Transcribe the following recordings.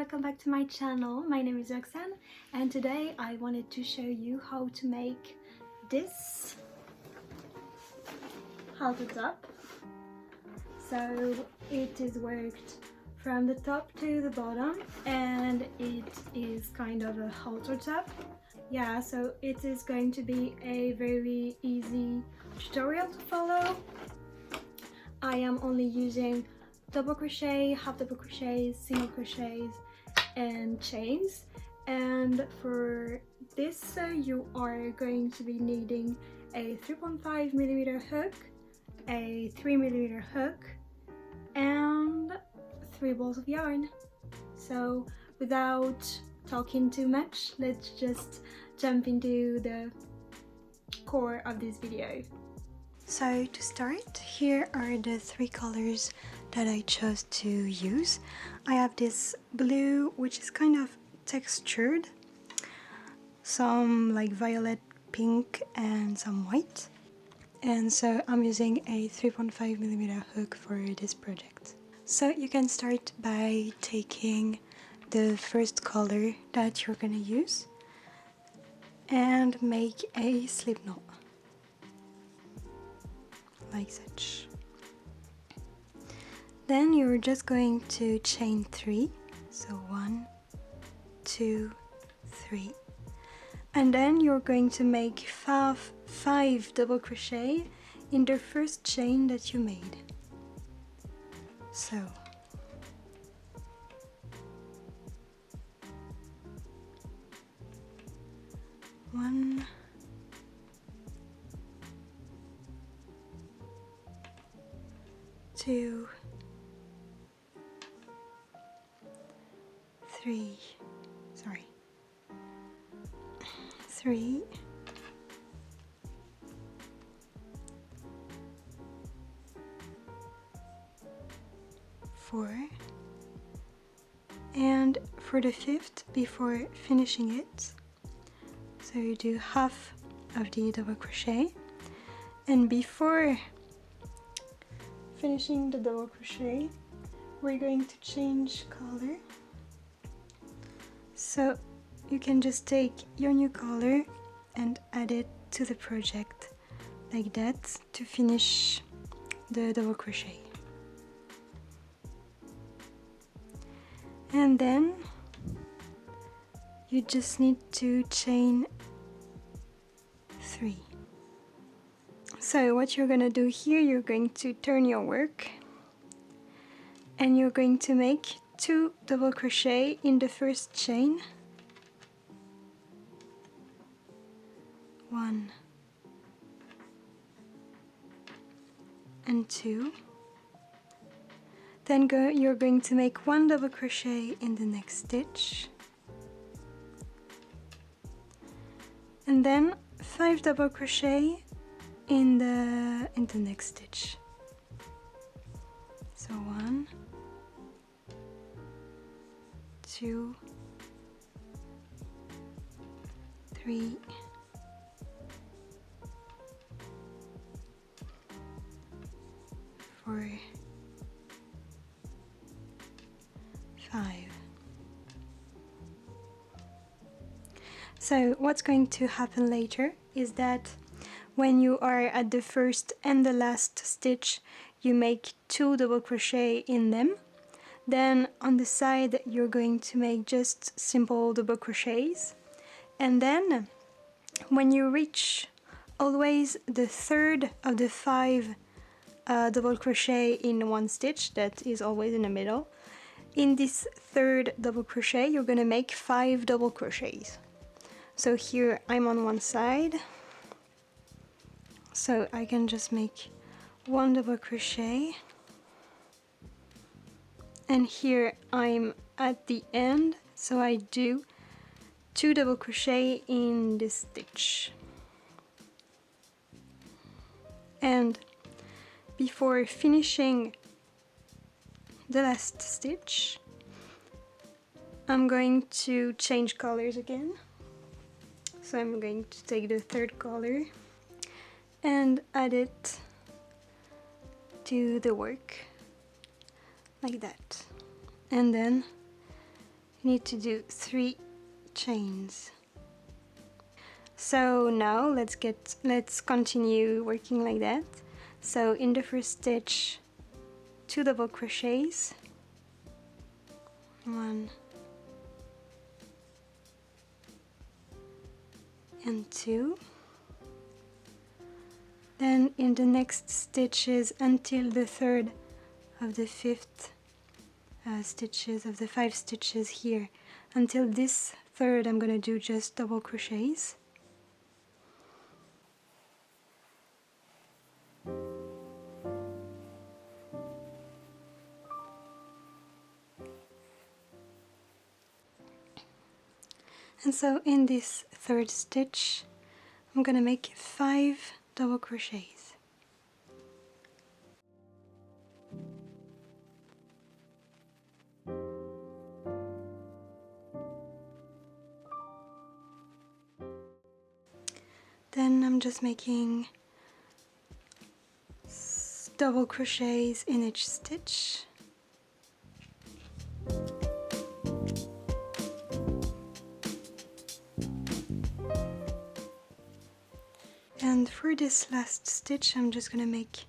welcome back to my channel. My name is Roxanne and today I wanted to show you how to make this halter top. So it is worked from the top to the bottom and it is kind of a halter top. Yeah, so it is going to be a very easy tutorial to follow. I am only using double crochet, half double crochets, single crochets and chains, and for this you are going to be needing a 3.5mm hook, a 3mm hook and 3 balls of yarn. So without talking too much, let's just jump into the core of this video. So to start, here are the 3 colors that I chose to use. I have this blue, which is kind of textured, some like violet, pink and some white. And so I'm using a 3.5mm hook for this project. So you can start by taking the first color that you're gonna use and make a slip knot. Like such. Then you're just going to chain 3, so 1, 2, 3, and then you're going to make 5 double crochet in the first chain that you made. So 1, 2, 3, 3, 4, and for the 5th, before finishing it, so you do half of the double crochet, and before finishing the double crochet we're going to change color. So you can just take your new color and add it to the project like that to finish the double crochet. And then you just need to chain 3. So what you're gonna do here, you're going to turn your work and you're going to make 2 double crochet in the first chain. 1 and 2. Then you're going to make 1 double crochet in the next stitch. And then 5 double crochet in the next stitch. So 1, 2, 3, 4, 5. So what's going to happen later is that when you are at the first and the last stitch, you make 2 double crochet in them. Then on the side you're going to make just simple double crochets, and then when you reach always the 3rd of the 5 double crochet in one stitch that is always in the middle, in this 3rd double crochet you're gonna make 5 double crochets. So here I'm on one side, so I can just make 1 double crochet, and here I'm at the end, so I do 2 double crochet in this stitch. And before finishing the last stitch, I'm going to change colors again. So I'm going to take the 3rd color and add it to the work like that, and then you need to do 3 chains. So now let's continue working like that. So in the first stitch, 2 double crochets, 1 and 2. Then in the next stitches until the third of the 5th stitches of the 5 stitches here, until this third I'm gonna do just double crochets. And so in this third stitch I'm gonna make 5 double crochets. Then I'm just making double crochets in each stitch. And for this last stitch I'm just gonna make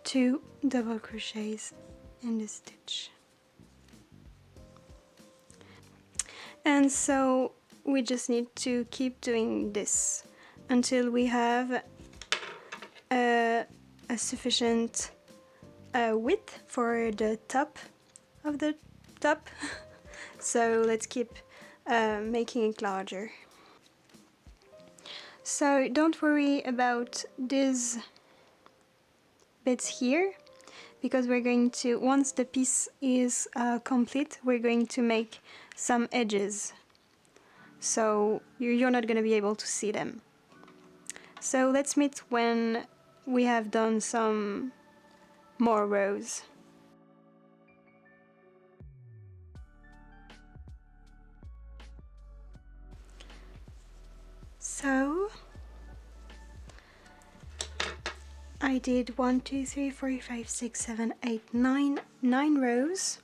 2 double crochets in this stitch. And so we just need to keep doing this until we have a sufficient width for the top of the top. So let's keep making it larger. So don't worry about these bits here, because we're going to, once the piece is complete, we're going to make some edges. So you're not going to be able to see them. So let's meet when we have done some more rows. So I did 1, 2, 3, 4, 5, 6, 7, 8, 9 rows,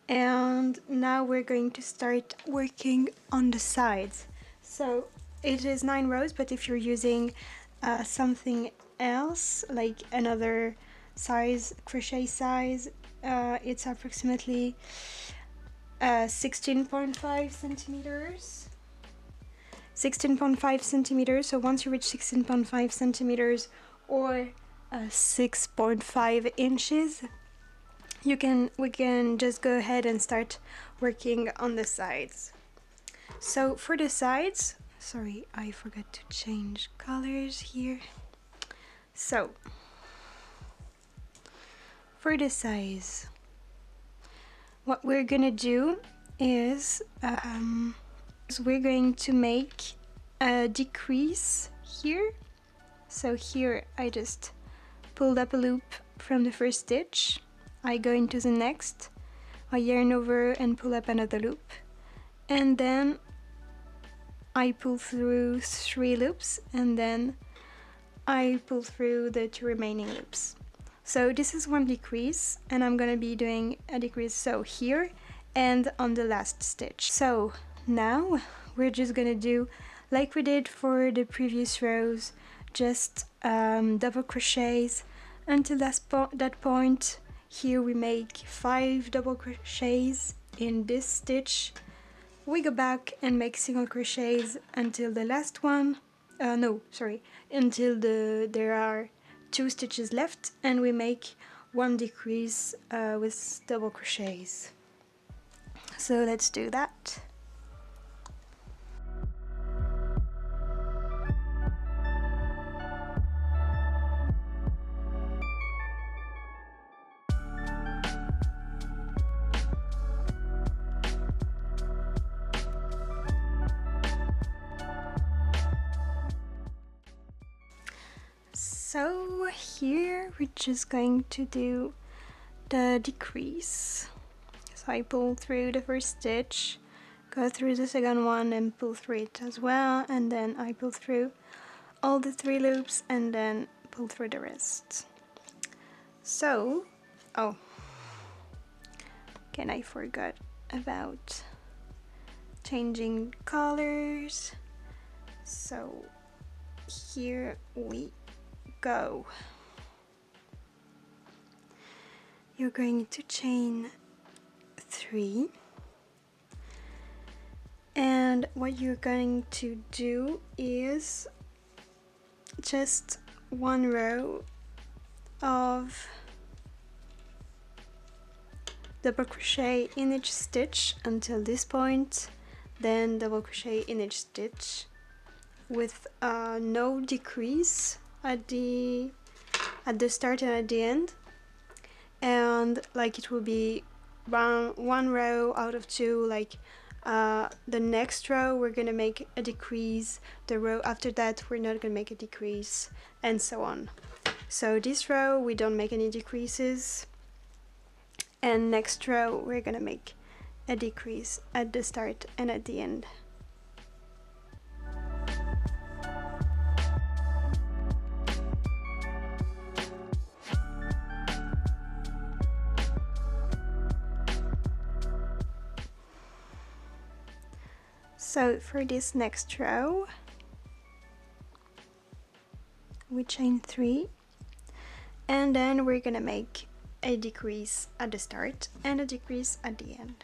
and now we're going to start working on the sides. So it is 9 rows, but if you're using something else, like another size, crochet size, it's approximately 16.5 centimeters. 16.5 centimeters. So once you reach 16.5 centimeters or 6.5 inches, we can just go ahead and start working on the sides. So for the sides, sorry, I forgot to change colors here. So for the sides, what we're gonna do is we're going to make a decrease here. So here I just pulled up a loop from the first stitch, I go into the next, I yarn over and pull up another loop, and then I pull through 3 loops, and then I pull through the 2 remaining loops. So this is one decrease, and I'm gonna be doing a decrease so here and on the last stitch. So now we're just gonna do like we did for the previous rows, just double crochets until that point. Here we make 5 double crochets in this stitch. We go back and make single crochets until the last one, until there are 2 stitches left, and we make 1 decrease with double crochets. So let's do that. So here we're just going to do the decrease. So I pull through the first stitch, go through the second one and pull through it as well, and then I pull through all the 3 loops and then pull through the rest. So, oh, again I forgot about changing colors. So here we go. You're going to chain 3, and what you're going to do is just one row of double crochet in each stitch until this point, then double crochet in each stitch with no decrease at the start and at the end, and like it will be one row out of 2, like the next row we're gonna make a decrease, the row after that we're not gonna make a decrease, and so on. So this row we don't make any decreases, and next row we're gonna make a decrease at the start and at the end. So for this next row we chain 3, and then we're gonna make a decrease at the start and a decrease at the end.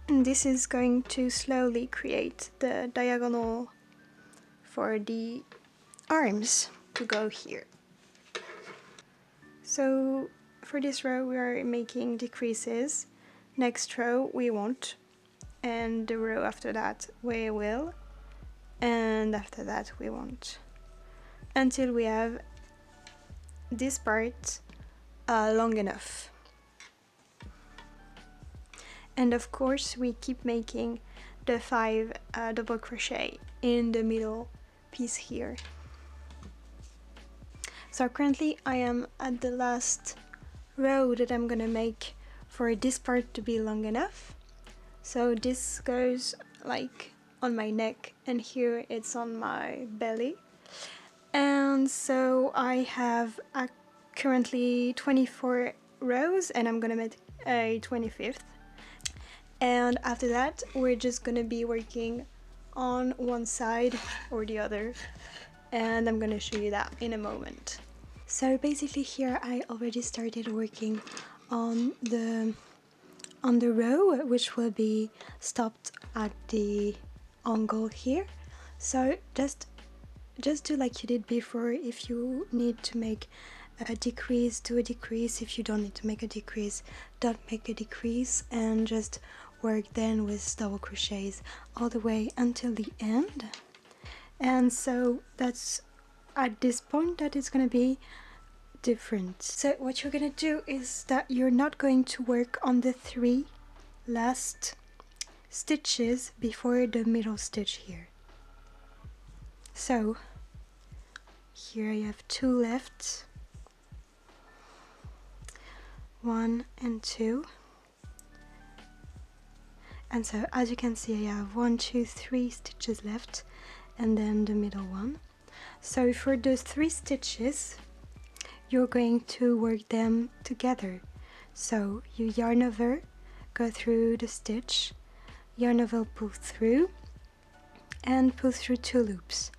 And this is going to slowly create the diagonal for the arms to go here. So for this row we are making decreases, next row we won't, and the row after that we will, and after that we won't, until we have this part long enough. And of course we keep making the 5 double crochet in the middle piece here. So currently I am at the last row that I'm gonna make for this part to be long enough. So this goes like on my neck, and here it's on my belly. And so I have currently 24 rows, and I'm gonna make a 25th. And after that we're just gonna be working on one side or the other, and I'm gonna show you that in a moment. So basically here I already started working on the row, which will be stopped at the angle here. So just do like you did before. If you need to make a decrease, do a decrease. If you don't need to make a decrease, don't make a decrease, and just work then with double crochets all the way until the end. And so that's at this point that it's gonna be different. So what you're gonna do is that you're not going to work on the 3 last stitches before the middle stitch here. So here I have 2 left, 1 and 2. And so as you can see I have 1, 2, 3 stitches left, and then the middle one. So for those 3 stitches you're going to work them together. So you yarn over, go through the stitch, yarn over, pull through, and pull through 2 loops.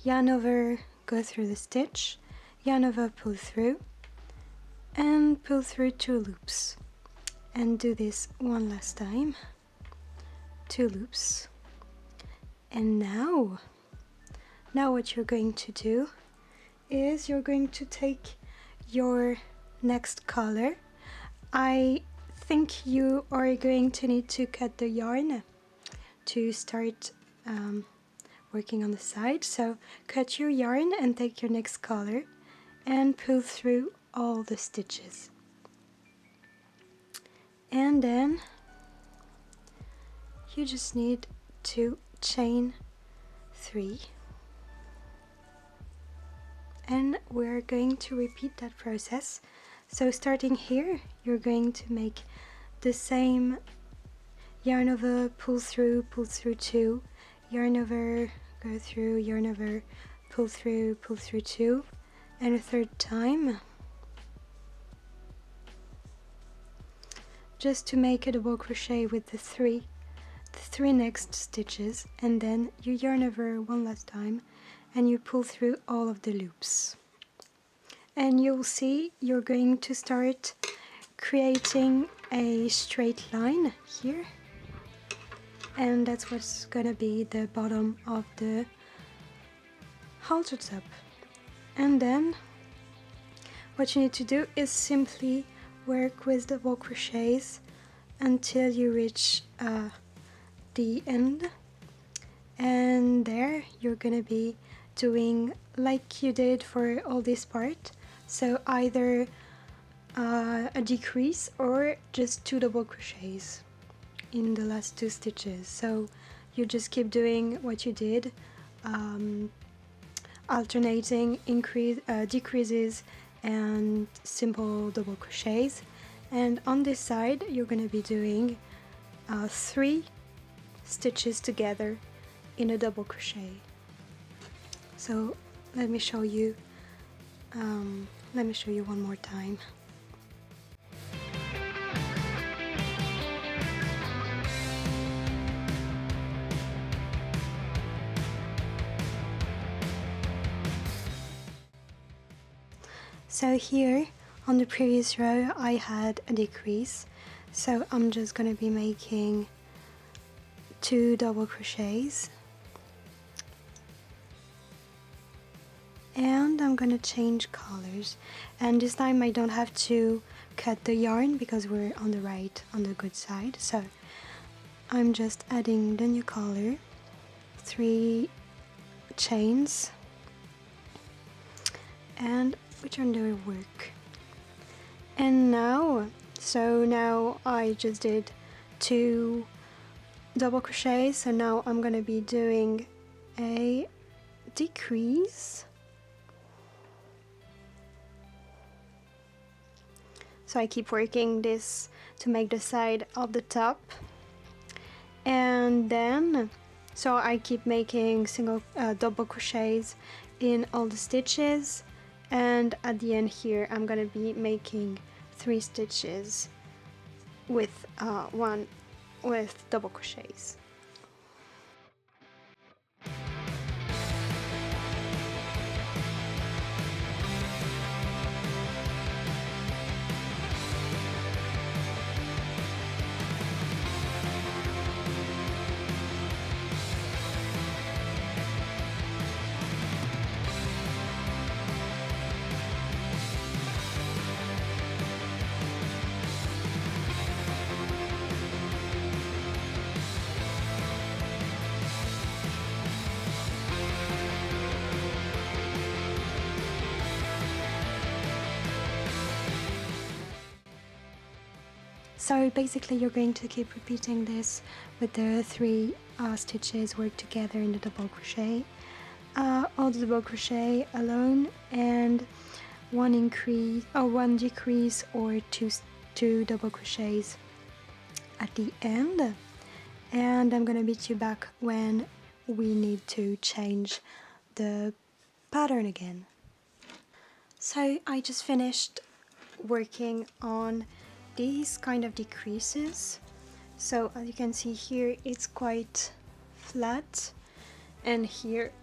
Yarn over, go through the stitch, yarn over, pull through, and pull through 2 loops. And do this one last time. 2 loops. And now what you're going to do is you're going to take your next color. I think you are going to need to cut the yarn to start working on the side. So cut your yarn and take your next color and pull through all the stitches. And then you just need to chain 3, and we're going to repeat that process. So starting here you're going to make the same yarn over, pull through 2, yarn over, go through, yarn over, pull through 2, and a third time, just to make a double crochet with the three next stitches, and then you yarn over one last time and you pull through all of the loops. And you'll see you're going to start creating a straight line here, and that's what's gonna be the bottom of the halter top. And then what you need to do is simply work with double crochets until you reach the end, and there you're gonna be doing like you did for all this part, so either a decrease or just 2 double crochets in the last 2 stitches. So you just keep doing what you did, alternating decreases and simple double crochets, and on this side you're going to be doing 3 stitches together in a double crochet. So let me show you one more time. So here on the previous row I had a decrease, so I'm just going to be making 2 double crochets, and I'm going to change colors, and this time I don't have to cut the yarn because we're on the good side. So I'm just adding the new color, 3 chains, and return the work. And now I just did 2 double crochets, so now I'm gonna be doing a decrease. So I keep working this to make the side of the top, and then so I keep making double crochets in all the stitches, and at the end here I'm gonna be making 3 stitches with double crochets. So basically you're going to keep repeating this with the 3 stitches work together in the double crochet, all the double crochet alone, and 1 decrease or 2 double crochets at the end. And I'm gonna meet you back when we need to change the pattern again. So I just finished working on these kind of decreases. So as you can see here, it's quite flat, and here,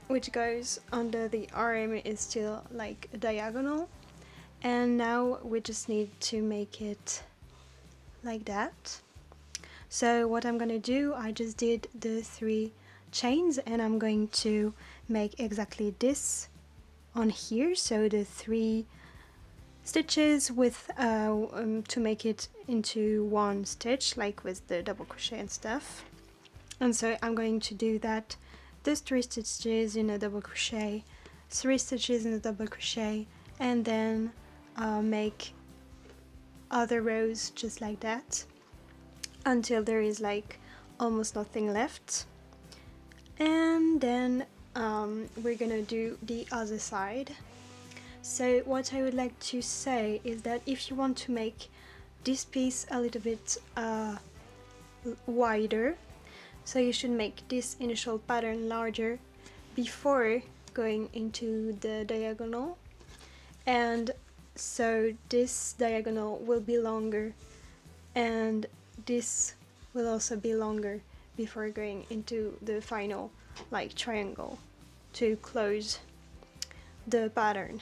which goes under the arm, is still like a diagonal, and now we just need to make it like that. So what I'm gonna do, I just did the 3 chains, and I'm going to make exactly this on here, so the 3 stitches with to make it into 1 stitch, like with the double crochet and stuff. And so I'm going to do that, those 3 stitches in a double crochet, 3 stitches in a double crochet, and then make other rows just like that until there is like almost nothing left. And then we're gonna do the other side. So what I would like to say is that if you want to make this piece a little bit wider, so you should make this initial pattern larger before going into the diagonal, and so this diagonal will be longer and this will also be longer before going into the final like triangle to close the pattern.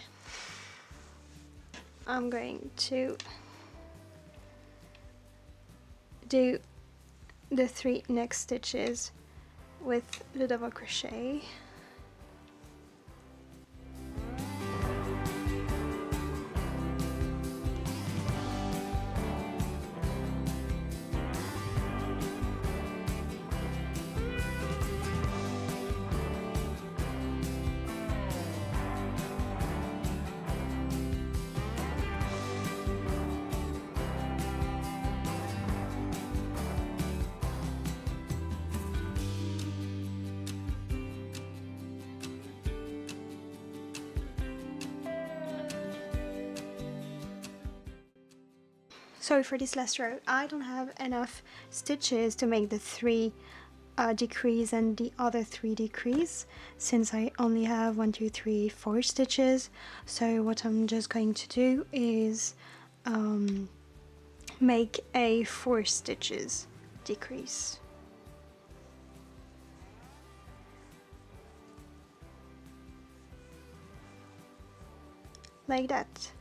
I'm going to do the 3 next stitches with the double crochet. So for this last row, I don't have enough stitches to make the 3 decrease and the other 3 decrease, since I only have 1, 2, 3, 4 stitches. So what I'm just going to do is make a 4 stitches decrease. Like that.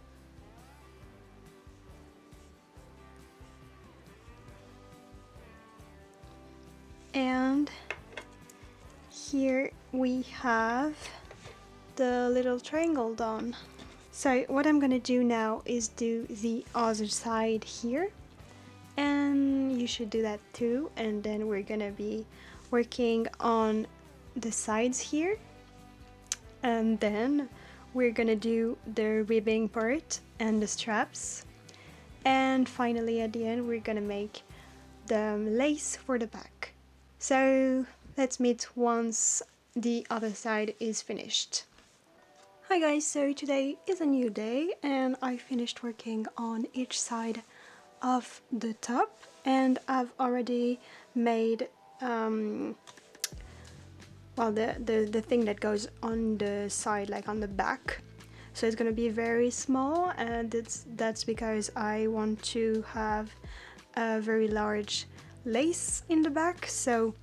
And here we have the little triangle done. So what I'm gonna do now is do the other side here, and you should do that too, and then we're gonna be working on the sides here, and then we're gonna do the ribbing part and the straps, and finally at the end we're gonna make the lace for the back. So let's meet once the other side is finished. Hi guys, so today is a new day and I finished working on each side of the top, and I've already made well the thing that goes on the side, like on the back. So it's gonna be very small, and that's because I want to have a very large lace in the back. So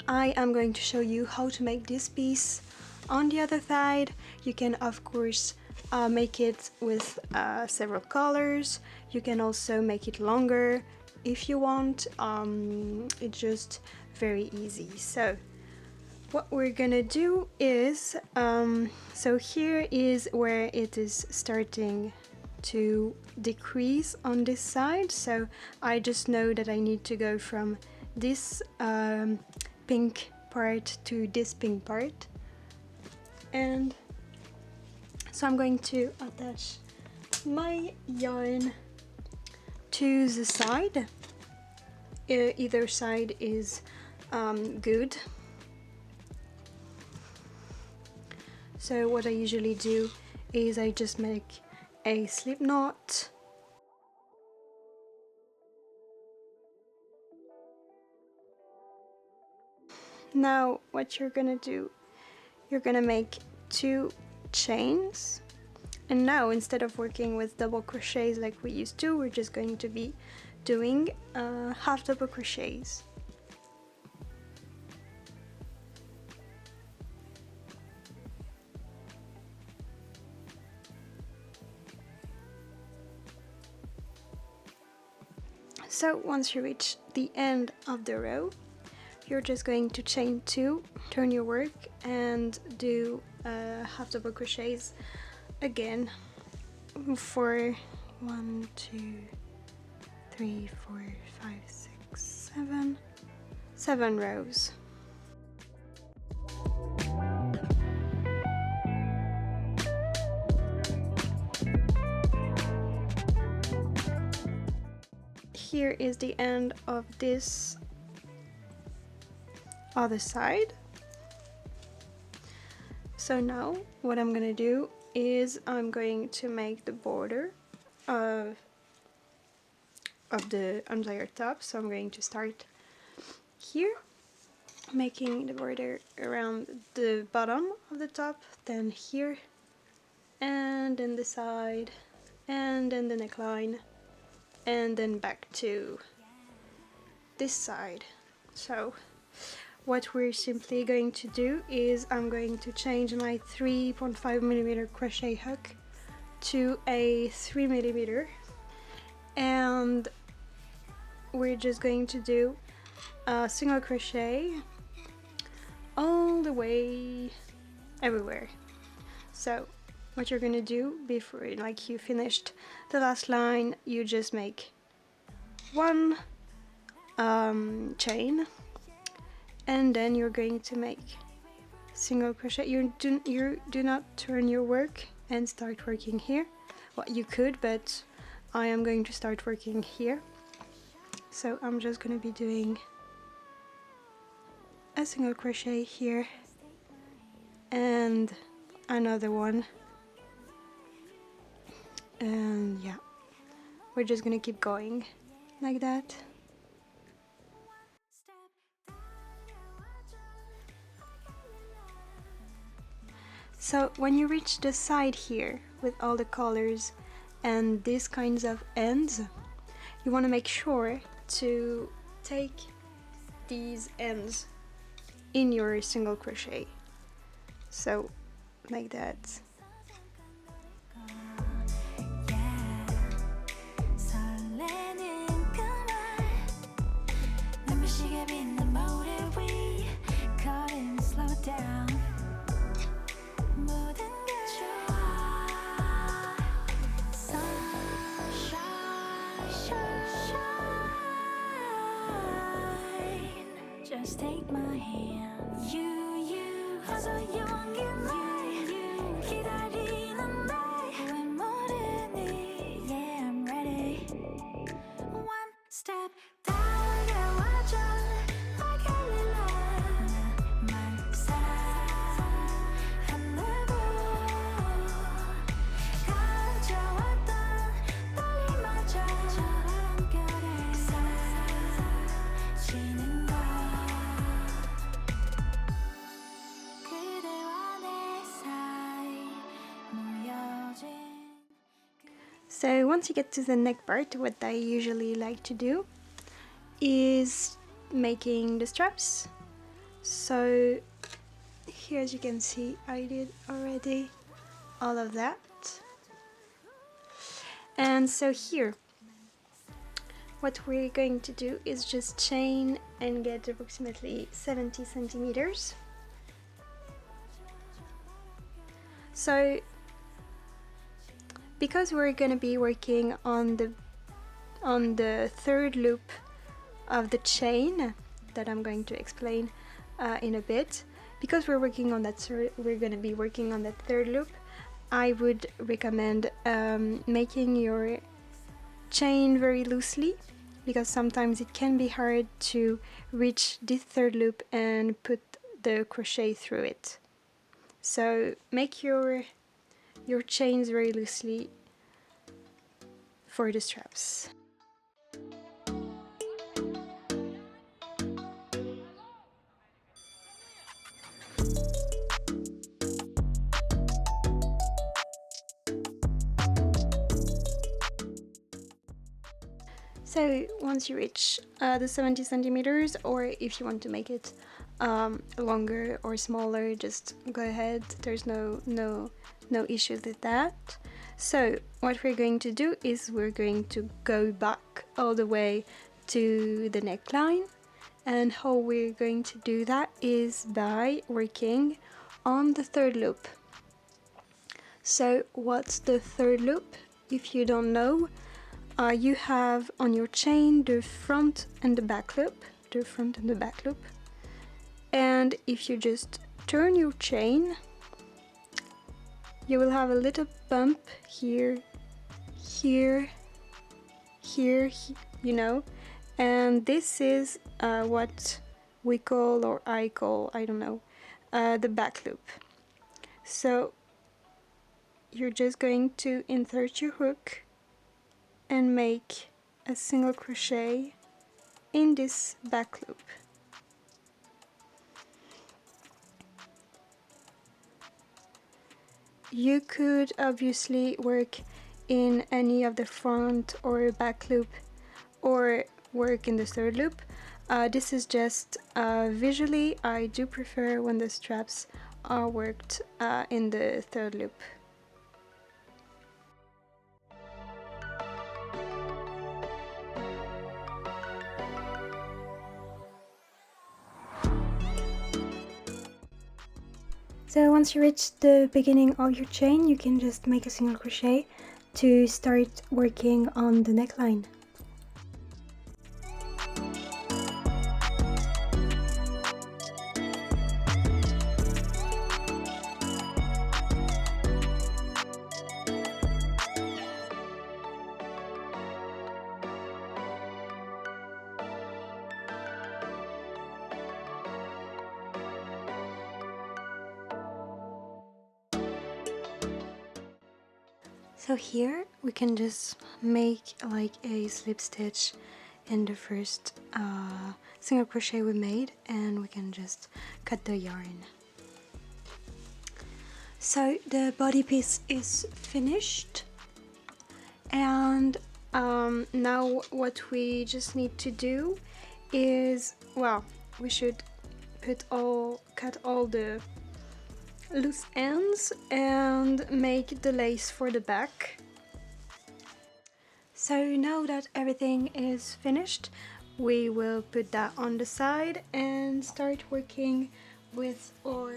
I am going to show you how to make this piece on the other side. You can of course make it with several colors. You can also make it longer if you want. It's just very easy. So what we're gonna do is so here is where it is starting to decrease on this side. So I just know that I need to go from this pink part to this pink part, and so I'm going to attach my yarn to the side. Either side is good. So what I usually do is I just make a slip knot, now what you're gonna do, you're gonna make 2 chains, and now instead of working with double crochets like we used to, we're just going to be doing half double crochets. So once you reach the end of the row, you're just going to chain 2, turn your work, and do half double crochets again for 1, 2, 3, 4, 5, 6, 7 rows. Here is the end of this other side. So now what I'm gonna do is I'm going to make the border of the entire top. So I'm going to start here making the border around the bottom of the top, then here, and then the side, and then the neckline, and then back to this side. So what we're simply going to do is I'm going to change my 3.5mm crochet hook to a 3mm, and we're just going to do a single crochet all the way everywhere. So what you're gonna do before like you finished the last line, you just make one chain, and then you're going to make single crochet. You do not turn your work and start working here. Well, you could, but I am going to start working here. So I'm just going to be doing a single crochet here and another one, and yeah, we're just going to keep going like that. So when you reach the side here with all the colors and these kinds of ends, you want to make sure to take these ends in your single crochet. So like that. Just take my hand. You are so young and right. 기다리는 날 왜 모르니? Yeah, I'm ready. One step 달려와줘. I can't rely. 나만 사랑한다고 가져왔던 떨림마저 바람결에 사라지는 걸. So once you get to the neck part, what I usually like to do is making the straps. So here, as you can see, I did already all of that. And so here, what we're going to do is just chain and get approximately 70 centimeters. So because we're going to be working on the third loop of the chain that I'm going to explain in a bit, because we're working on that we're going to be working on that third loop, I would recommend making your chain very loosely, because sometimes it can be hard to reach this third loop and put the crochet through it. So make your chains very loosely for the straps. So once you reach the 70 centimeters, or if you want to make it longer or smaller, just go ahead. There's no issues with that. So what we're going to do is we're going to go back all the way to the neckline, and how we're going to do that is by working on the third loop. So what's the third loop? If you don't know, you have on your chain the front and the back loop, and if you just turn your chain, you will have a little bump here, you know, and this is what we call, or I call, I don't know, the back loop. So you're just going to insert your hook and make a single crochet in this back loop. you could obviously work in any of the front or back loop or work in the third loop. This is just visually, I do prefer when the straps are worked in the third loop. So once you reach the beginning of your chain, you can just make a single crochet to start working on the neckline. So here we can just make like a slip stitch in the first single crochet we made, and we can just cut the yarn. So the body piece is finished, and now what we just need to do is, well, we should cut all the loose ends and make the lace for the back. So now that everything is finished, we will put that on the side and start working with our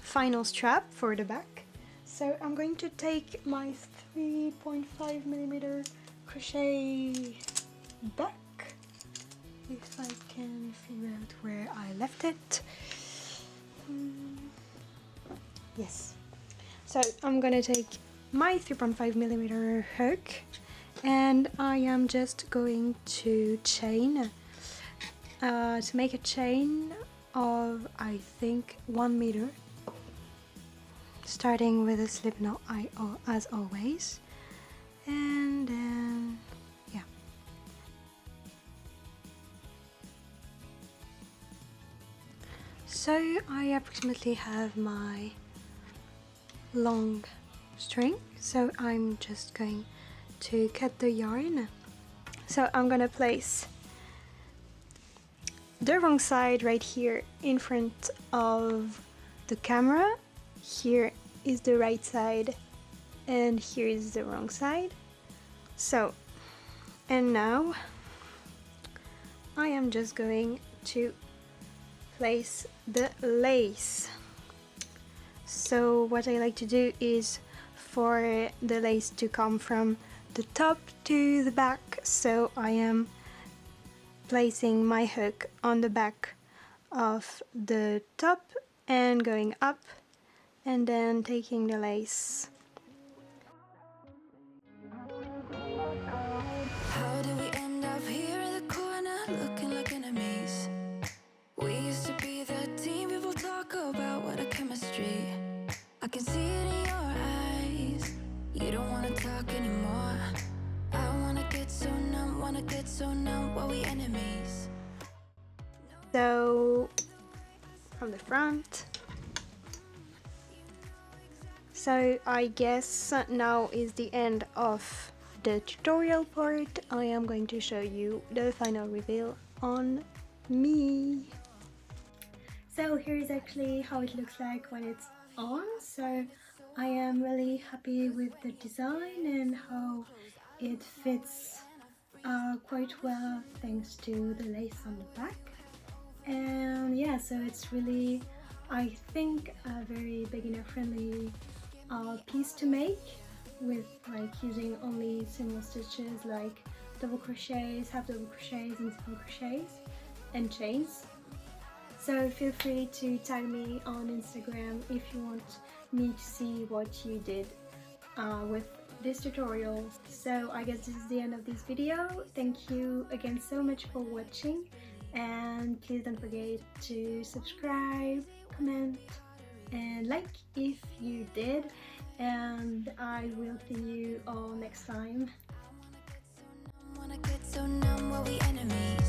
final strap for the back. So I'm going to take my 3.5mm crochet back, if I can figure out where I left it. Yes, so I'm gonna take my 3.5mm hook, and I am just going to chain to make a chain of, I think, 1 meter, starting with a slip knot as always, and then yeah. So I approximately have my long string, so I'm just going to cut the yarn. So I'm gonna place the wrong side right here in front of the camera. Here is the right side and here is the wrong side. So, and now I am just going to place the lace. So what I like to do is for the lace to come from the top to the back, so I am placing my hook on the back of the top and going up and then taking the lace. How did we end up here in the corner, looking like enemies? We used to be the team people talk about, what a chemistry. I can see it in your eyes. You don't wanna talk anymore. I wanna get so numb while we enemies. So from the front. So I guess now is the end of the tutorial part. I am going to show you the final reveal on me. So here is actually how it looks like when it's on. So I am really happy with the design and how it fits quite well thanks to the lace on the back. And yeah, so it's really, I think, a very beginner friendly piece to make, with like using only single stitches like double crochets, half double crochets and single crochets and chains. So feel free to tag me on Instagram if you want me to see what you did with this tutorial. So I guess this is the end of this video. Thank you again so much for watching, and please don't forget to subscribe, comment and like if you did, and I will see you all next time. Wanna get so numb while we enemies.